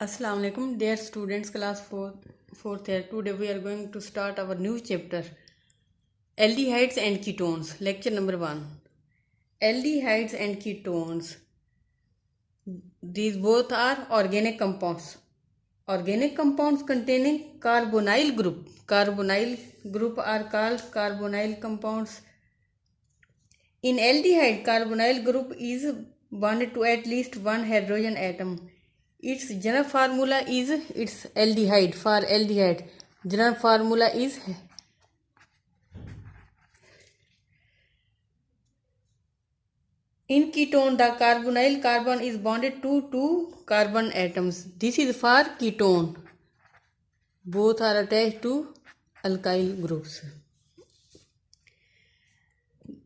Assalamu alaikum, dear students, class 4th year. Today we are going to start our new chapter, aldehydes and ketones. Lecture number 1. Aldehydes and ketones. These both are organic compounds. Organic compounds containing carbonyl group. Carbonyl group are called carbonyl compounds. In aldehyde, carbonyl group is bonded to at least one hydrogen atom. Its general formula is its aldehyde. For aldehyde, general formula is in ketone. The carbonyl carbon is bonded to two carbon atoms. This is for ketone. Both are attached to alkyl groups.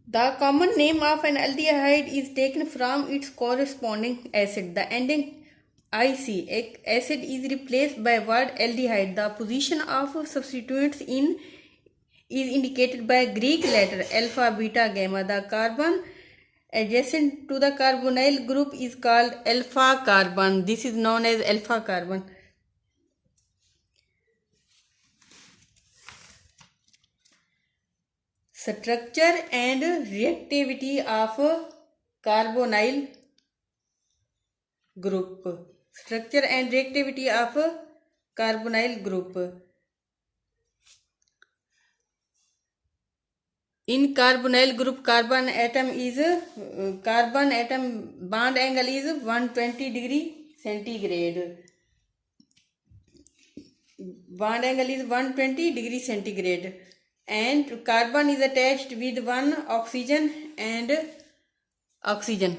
The common name of an aldehyde is taken from its corresponding acid. The ending IC acid is replaced by word aldehyde. The position of substituents is indicated by Greek letter alpha, beta, gamma. The carbon adjacent to the carbonyl group is called alpha carbon. This is known as alpha carbon. Structure and reactivity of carbonyl group. Structure and reactivity of carbonyl group. In carbonyl group, carbon atom bond angle is 120 degree centigrade. Bond angle is 120 degree centigrade. And carbon is attached with one oxygen and oxygen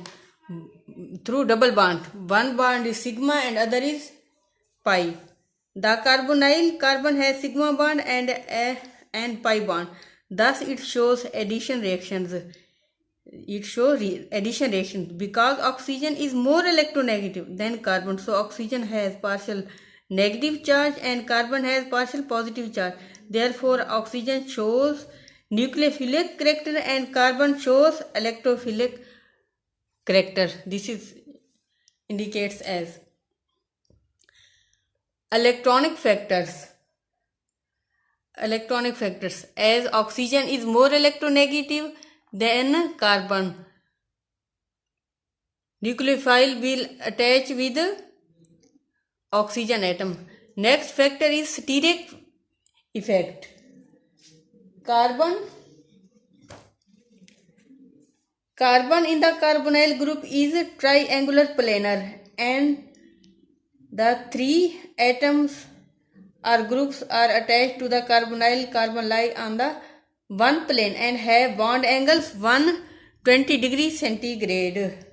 through double bond. One bond is sigma and other is pi. The carbonyl carbon has sigma bond and pi bond. Thus it shows addition reactions. Addition reactions because oxygen is more electronegative than carbon. So oxygen has partial negative charge and carbon has partial positive charge. Therefore, oxygen shows nucleophilic character and carbon shows electrophilic character. This is indicates as electronic factors. Electronic factors. As oxygen is more electronegative than carbon, nucleophile will attach with oxygen atom. Next factor is steric effect. Carbon in the carbonyl group is triangular planar and the three atoms or groups are attached to the carbonyl carbon lie on the one plane and have bond angles 120 degree centigrade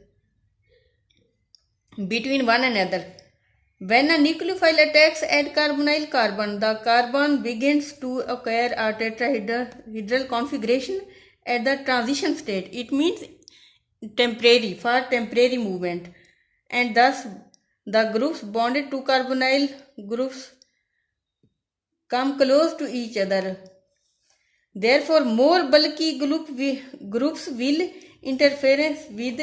between one another. When a nucleophile attacks at carbonyl carbon, the carbon begins to acquire a tetrahedral configuration at the transition state. It means temporary movement, and thus the groups bonded to carbonyl groups come close to each other. Therefore, more bulky groups will interfere with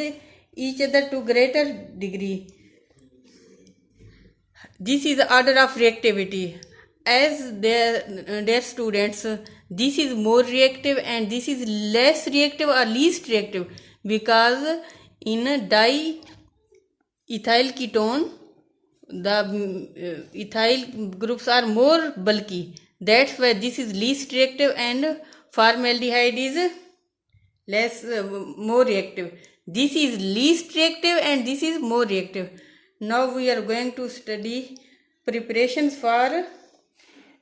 each other to greater degree. This is the order of reactivity. As their students, this is more reactive and this is less reactive or least reactive because in diethyl ketone, the ethyl groups are more bulky. That's why this is least reactive and formaldehyde is more reactive. This is least reactive and this is more reactive. Now we are going to study preparations for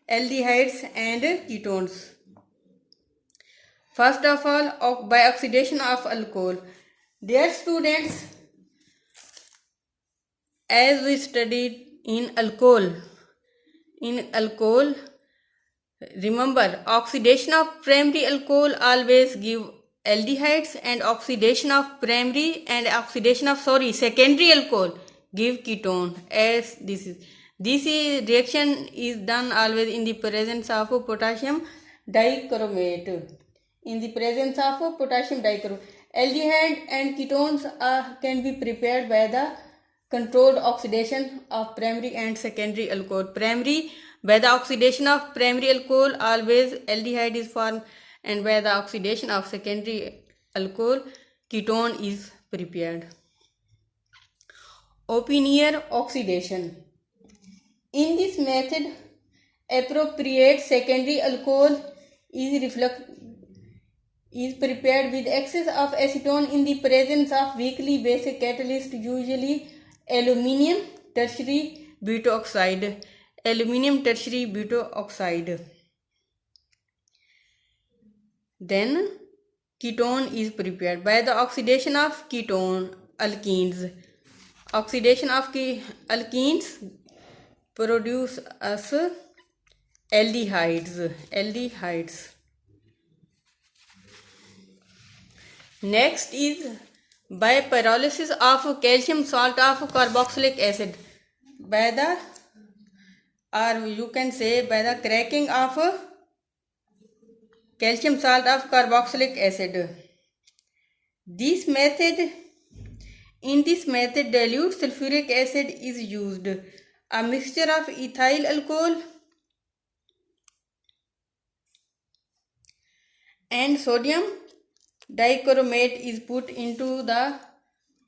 aldehydes and ketones. First of all, by oxidation of alcohol. Dear students, as we studied in alcohol, remember oxidation of primary alcohol always give aldehydes and oxidation of secondary alcohol give ketone. As this reaction is done always in the presence of potassium dichromate. Aldehyde and ketones can be prepared by the controlled oxidation of primary and secondary alcohol. Primary, by the oxidation of primary alcohol, always aldehyde is formed, and by the oxidation of secondary alcohol, ketone is prepared. Opinier oxidation. In this method, appropriate secondary alcohol is prepared with excess of acetone in the presence of weakly basic catalyst, usually aluminium tertiary butoxide. Aluminium tertiary butoxide. Then ketone is prepared by the oxidation of ketone alkenes. Oxidation of alkenes produce us aldehydes. Next is by pyrolysis of calcium salt of carboxylic acid. By the, or you can say by the cracking of calcium salt of carboxylic acid. In this method, dilute sulfuric acid is used. A mixture of ethyl alcohol and sodium dichromate is put into the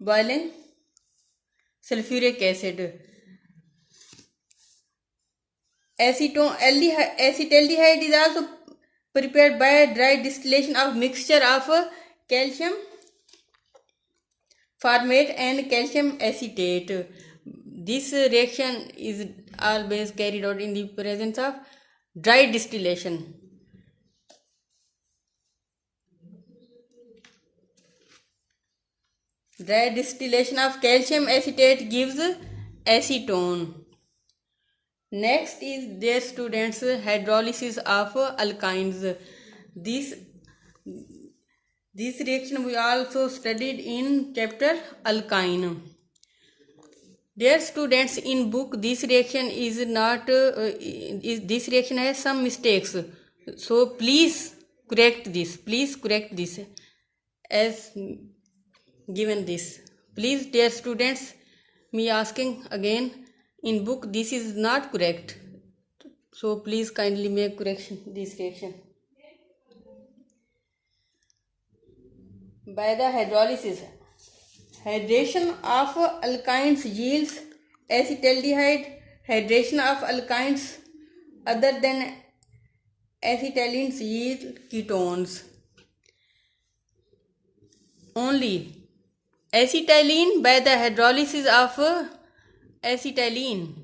boiling sulfuric acid. Acetaldehyde is also prepared by dry distillation of mixture of calcium formate and calcium acetate. This reaction is always carried out in the presence of dry distillation. Dry distillation of calcium acetate gives acetone. Next is, dear students, hydrolysis of alkynes. This reaction we also studied in chapter alkyne. Dear students, in book this reaction is not this reaction has some mistakes, so please correct this. As given this. Please, dear students, me asking again, in book this is not correct, so please kindly make correction this reaction. By the hydrolysis, hydration of alkynes yields acetaldehyde. Hydration of alkynes other than acetylenes yield ketones. Only acetylene, by the hydrolysis of acetylene,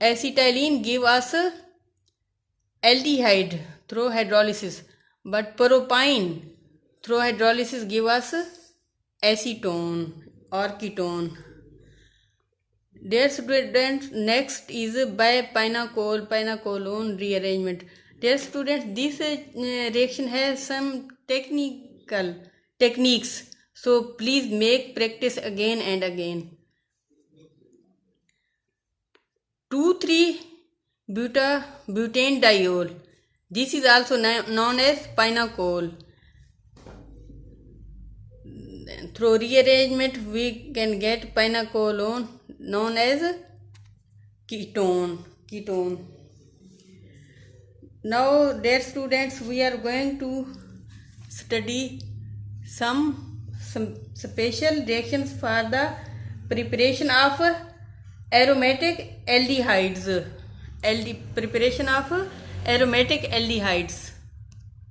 acetylene give us aldehyde through hydrolysis, but propyne through hydrolysis give us acetone or ketone. Dear students, next is by pinacolone rearrangement. Dear students, this reaction has some techniques, so please make practice again and again. 2,3-butanediol. This is also known as pinacol. Through rearrangement we can get pinacolone known as ketone. Now, dear students, we are going to study some special reactions for the preparation of aromatic aldehydes.